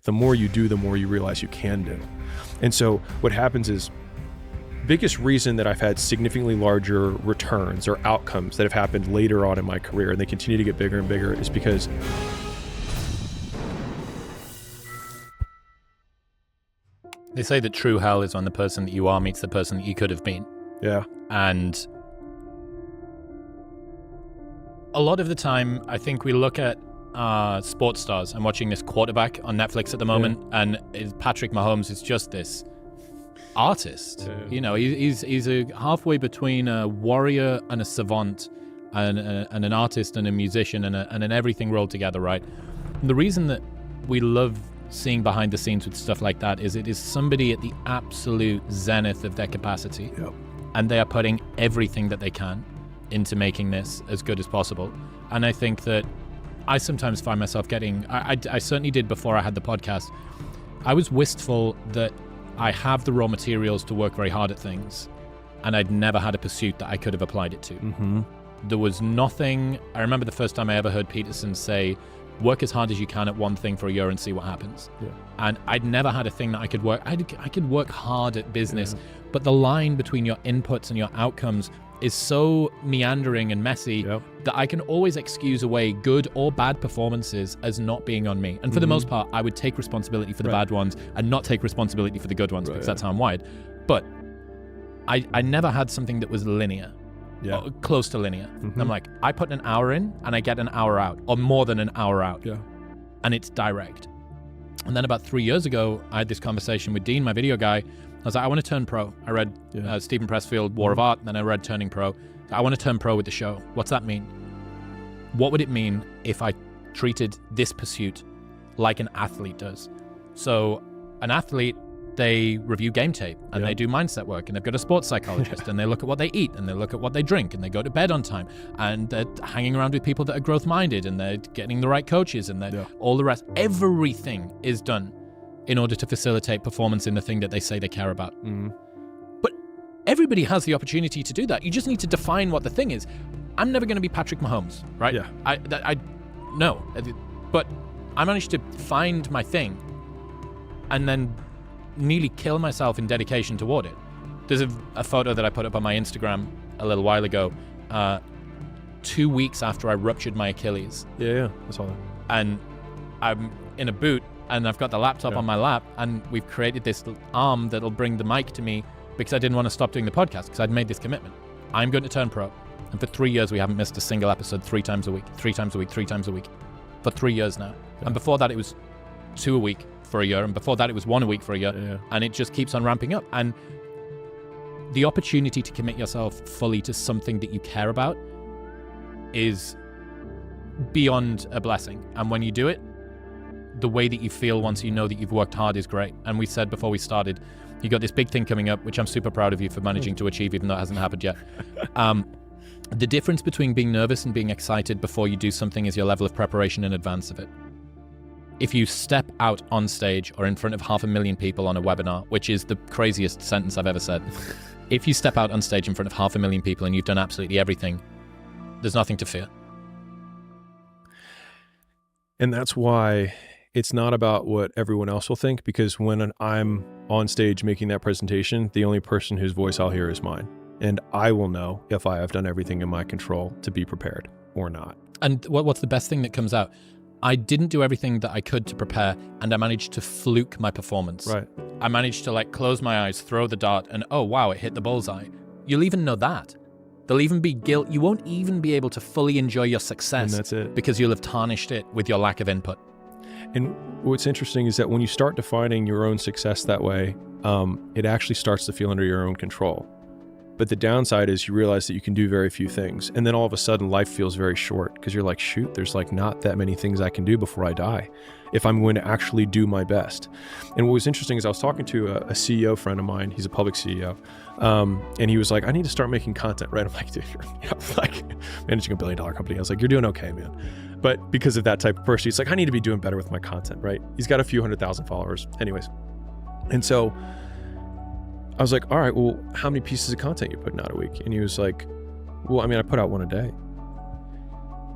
The more you do, the more you realize you can do. And so what happens is, biggest reason that I've had significantly larger returns or outcomes that have happened later on in my career, and they continue to get bigger and bigger, is because they say that true hell is when the person that you are meets the person that you could have been. Yeah. And a lot of the time, I think we look at sports stars. I'm watching this quarterback on Netflix at the moment, and Patrick Mahomes is just this artist. Yeah. You know, he's a halfway between a warrior and a savant, and an artist and a musician and an everything rolled together, right? And the reason that we love seeing behind the scenes with stuff like that is it is somebody at the absolute zenith of their capacity. Yep. And they are putting everything that they can into making this as good as possible. And I think that I sometimes find myself getting, I certainly did before I had the podcast, I was wistful that I have the raw materials to work very hard at things, and I'd never had a pursuit that I could have applied it to. Mm-hmm. There was nothing. I remember the first time I ever heard Peterson say, work as hard as you can at one thing for a year and see what happens. Yeah. And I'd never had a thing that I could work. I could work hard at business, but the line between your inputs and your outcomes is so meandering and messy that I can always excuse away good or bad performances as not being on me. And for the most part, I would take responsibility for the bad ones and not take responsibility for the good ones, because that's how I'm wired. But I never had something that was linear. Or close to linear. I'm like, I put an hour in and I get an hour out, or more than an hour out. And it's direct. And then about 3 years ago, I had this conversation with Dean, my video guy. I was like, I want to turn pro. I read Stephen Pressfield, War of Art, and then I read Turning Pro. I want to turn pro with the show. What's that mean? What would it mean if I treated this pursuit like an athlete does? So an athlete, they review game tape and they do mindset work, and they've got a sports psychologist and they look at what they eat and they look at what they drink and they go to bed on time, and they're hanging around with people that are growth minded, and they're getting the right coaches, and all the rest. Everything is done in order to facilitate performance in the thing that they say they care about. But everybody has the opportunity to do that. You just need to define what the thing is. I'm never going to be Patrick Mahomes, right? I no, but I managed to find my thing and then nearly kill myself in dedication toward it. There's a photo that I put up on my Instagram a little while ago, 2 weeks after I ruptured my Achilles. I saw that. And I'm in a boot, and I've got the laptop on my lap, and we've created this arm that'll bring the mic to me, because I didn't want to stop doing the podcast, because I'd made this commitment. I'm going to turn pro. And for 3 years, we haven't missed a single episode 3 times a week. For 3 years now. And before that, it was 2 a week for a year, and before that it was 1 a week for a year, and it just keeps on ramping up. And the opportunity to commit yourself fully to something that you care about is beyond a blessing. And when you do it, the way that you feel once you know that you've worked hard is great. And we said before we started, you got this big thing coming up, which I'm super proud of you for managing to achieve, even though it hasn't happened yet. The difference between being nervous and being excited before you do something is your level of preparation in advance of it. If you step out on stage or in front of 500,000 people on a webinar, which is the craziest sentence I've ever said, if you step out on stage in front of 500,000 people and you've done absolutely everything, there's nothing to fear. And that's why it's not about what everyone else will think, because when I'm on stage making that presentation, the only person whose voice I'll hear is mine. And I will know if I have done everything in my control to be prepared or not. And what's the best thing that comes out? I didn't do everything that I could to prepare, and I managed to fluke my performance. Right. I managed to close my eyes, throw the dart, and oh wow, it hit the bullseye. You'll even know that. There'll even be guilt. You won't even be able to fully enjoy your success. And that's it. Because you'll have tarnished it with your lack of input. And what's interesting is that when you start defining your own success that way, it actually starts to feel under your own control. But the downside is you realize that you can do very few things. And then all of a sudden life feels very short, because you're like, shoot, there's not that many things I can do before I die if I'm going to actually do my best. And what was interesting is I was talking to a CEO friend of mine. He's a public CEO. And he was like, I need to start making content, right? I'm like, dude, you're managing $1 billion company. I was like, you're doing okay, man. But because of that type of person, he's like, I need to be doing better with my content, right? He's got a few 100,000 followers anyways. And so I was like, all right, well, how many pieces of content are you putting out a week? And he was like, well, I mean, I put out one a day.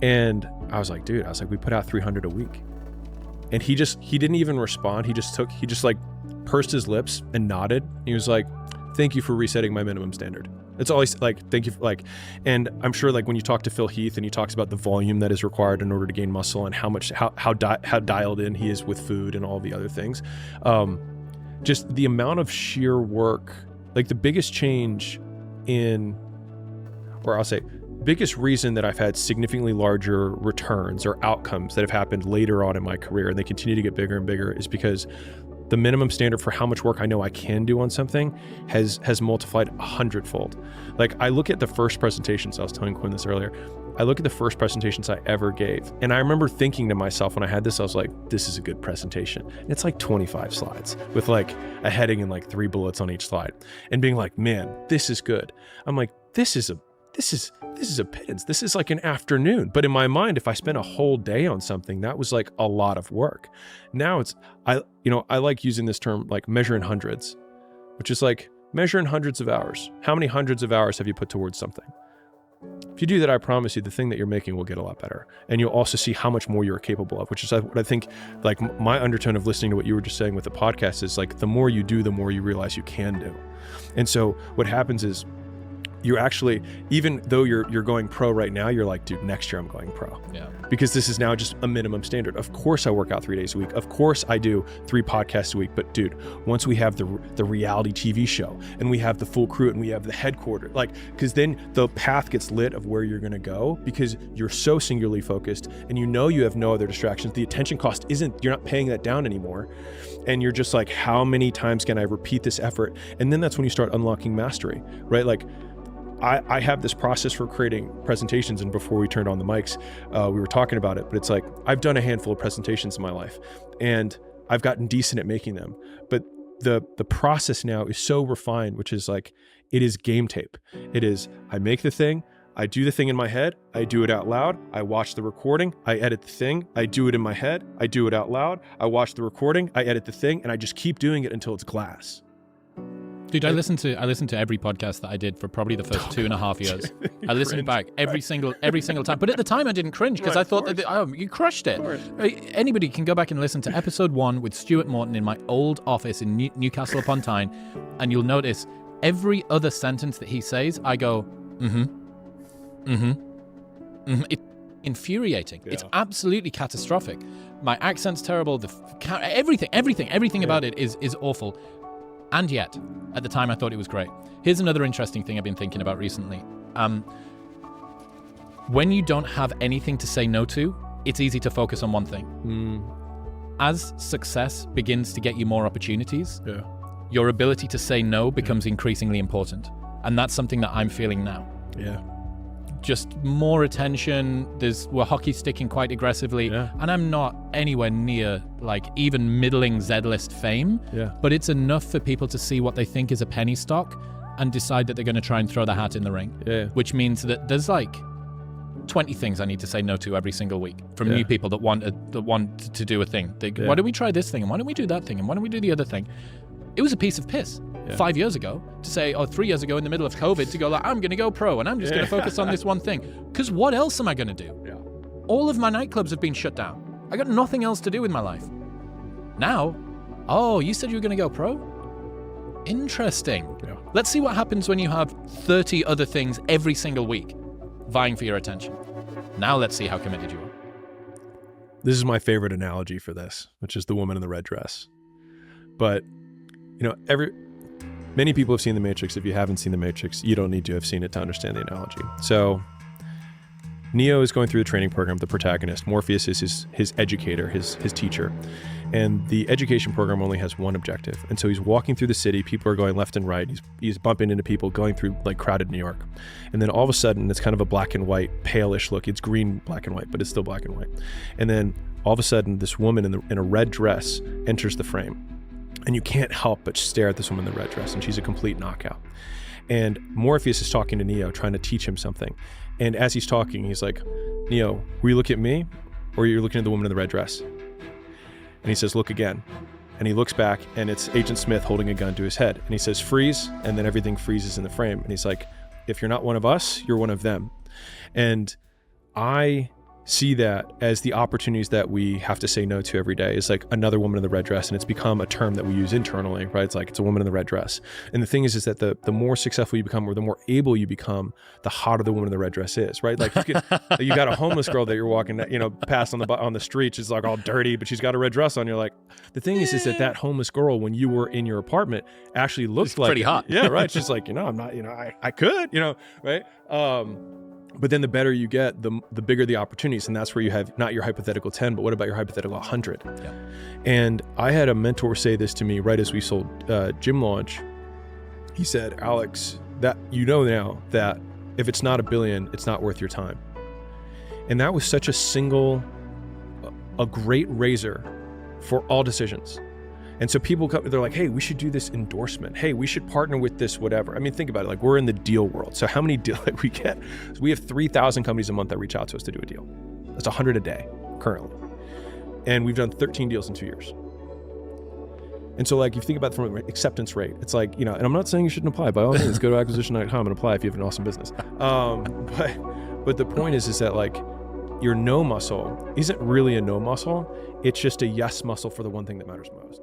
And I was like, dude, we put out 300 a week. And he didn't even respond. He just like pursed his lips and nodded. He was like, thank you for resetting my minimum standard. That's all he's like, thank you for like, and I'm sure like when you talk to Phil Heath and he talks about the volume that is required in order to gain muscle and how dialed in he is with food and all the other things, just the amount of sheer work, like the biggest change biggest reason that I've had significantly larger returns or outcomes that have happened later on in my career, and they continue to get bigger and bigger, is because the minimum standard for how much work I know I can do on something has multiplied 100-fold. Like I look at the first presentations, I was telling Quinn this earlier, I look at the first presentations I ever gave, and I remember thinking to myself when I had this, I was like, this is a good presentation. And it's like 25 slides with like a heading and like 3 bullets on each slide, and being like, man, this is good. I'm like, this is a pittance. This is like an afternoon. But in my mind, if I spent a whole day on something, that was like a lot of work. Now I like using this term like measure in hundreds, which is like measure in hundreds of hours. How many hundreds of hours have you put towards something? If you do that, I promise you the thing that you're making will get a lot better. And you'll also see how much more you're capable of, which is what I think, like my undertone of listening to what you were just saying with the podcast is like, the more you do, the more you realize you can do. And so what happens is, you actually, even though you're going pro right now, you're like, dude, next year I'm going pro. Yeah. Because this is now just a minimum standard. Of course I work out 3 days a week. Of course I do 3 podcasts a week. But dude, once we have the reality TV show and we have the full crew and we have the headquarters, like, because then the path gets lit of where you're going to go, because you're so singularly focused and you have no other distractions. The attention cost you're not paying that down anymore. And you're just like, how many times can I repeat this effort? And then that's when you start unlocking mastery, right? Like, I have this process for creating presentations, and before we turned on the mics, we were talking about it, but it's like, I've done a handful of presentations in my life and I've gotten decent at making them, but the process now is so refined, which is like, it is game tape. It is, I make the thing, I do the thing in my head, I do it out loud, I watch the recording, I edit the thing, I do it in my head, I do it out loud, I watch the recording, I edit the thing, and I just keep doing it until it's glass. Dude, I listened to every podcast that I did for probably the first 2.5 years. I listened back every single time. But at the time, I didn't cringe because I thought that you crushed it. Anybody can go back and listen to episode 1 with Stuart Morton in my old office in Newcastle upon Tyne, and you'll notice every other sentence that he says, I go, It's infuriating. Yeah. It's absolutely catastrophic. My accent's terrible. Everything about it is awful. And yet, at the time, I thought it was great. Here's another interesting thing I've been thinking about recently. When you don't have anything to say no to, it's easy to focus on one thing. As success begins to get you more opportunities, your ability to say no becomes increasingly important. And that's something that I'm feeling now. Yeah. Just more attention. We're hockey sticking quite aggressively, and I'm not anywhere near like even middling Z-list fame. But it's enough for people to see what they think is a penny stock and decide that they're going to try and throw their hat in the ring. Which means that there's like 20 things I need to say no to every single week from new people that want to do a thing. Why don't we try this thing, and why don't we do that thing, and why don't we do the other thing? It was a piece of piss 5 years ago to say, or 3 years ago in the middle of COVID, to go like, I'm going to go pro and I'm just going to focus on this one thing. Because what else am I going to do? All of my nightclubs have been shut down. I got nothing else to do with my life. Now, you said you were going to go pro? Interesting. Let's see what happens when you have 30 other things every single week vying for your attention. Now let's see how committed you are. This is my favorite analogy for this, which is the woman in the red dress. But many people have seen The Matrix. If you haven't seen The Matrix, you don't need to have seen it to understand the analogy. So Neo is going through the training program, the protagonist. Morpheus is his educator, his teacher. And the education program only has one objective. And so he's walking through the city. People are going left and right. He's bumping into people going through like crowded New York. And then all of a sudden, it's kind of a black and white, palish look. It's green, black and white, but it's still black and white. And then all of a sudden, this woman in a red dress enters the frame. And you can't help but stare at this woman in the red dress, and she's a complete knockout. And Morpheus is talking to Neo, trying to teach him something. And as he's talking, he's like, Neo, will you look at me, or you're looking at the woman in the red dress? And he says, look again. And he looks back, and it's Agent Smith holding a gun to his head. And he says, freeze, and then everything freezes in the frame. And he's like, if you're not one of us, you're one of them. And I see that as the opportunities that we have to say no to every day. Is like another woman in the red dress, and it's become a term that we use internally, right? It's like, it's a woman in the red dress. And the thing is that the more successful you become, or the more able you become, the hotter the woman in the red dress is, right? Like you got a homeless girl that you're walking, past on the street. She's like all dirty, but she's got a red dress on. You're like, the thing is that homeless girl, when you were in your apartment, actually looked like pretty hot. Yeah, right. She's like, I'm not, I could, right? But then the better you get, the bigger the opportunities. And that's where you have not your hypothetical 10, but what about your hypothetical 100? Yeah. And I had a mentor say this to me right as we sold Gym Launch. He said, Alex, that now that if it's not $1 billion, it's not worth your time. And that was such a great razor for all decisions. And so people come, they're like, hey, we should do this endorsement. Hey, we should partner with this, whatever. I mean, think about it. Like, we're in the deal world. So how many deals we get? So we have 3,000 companies a month that reach out to us to do a deal. That's 100 a day currently. And we've done 13 deals in 2 years. And so like, if you think about it from an acceptance rate, it's like, and I'm not saying you shouldn't apply. By all means, go to acquisition.com and apply if you have an awesome business. But the point is that like, your no muscle isn't really a no muscle. It's just a yes muscle for the one thing that matters most.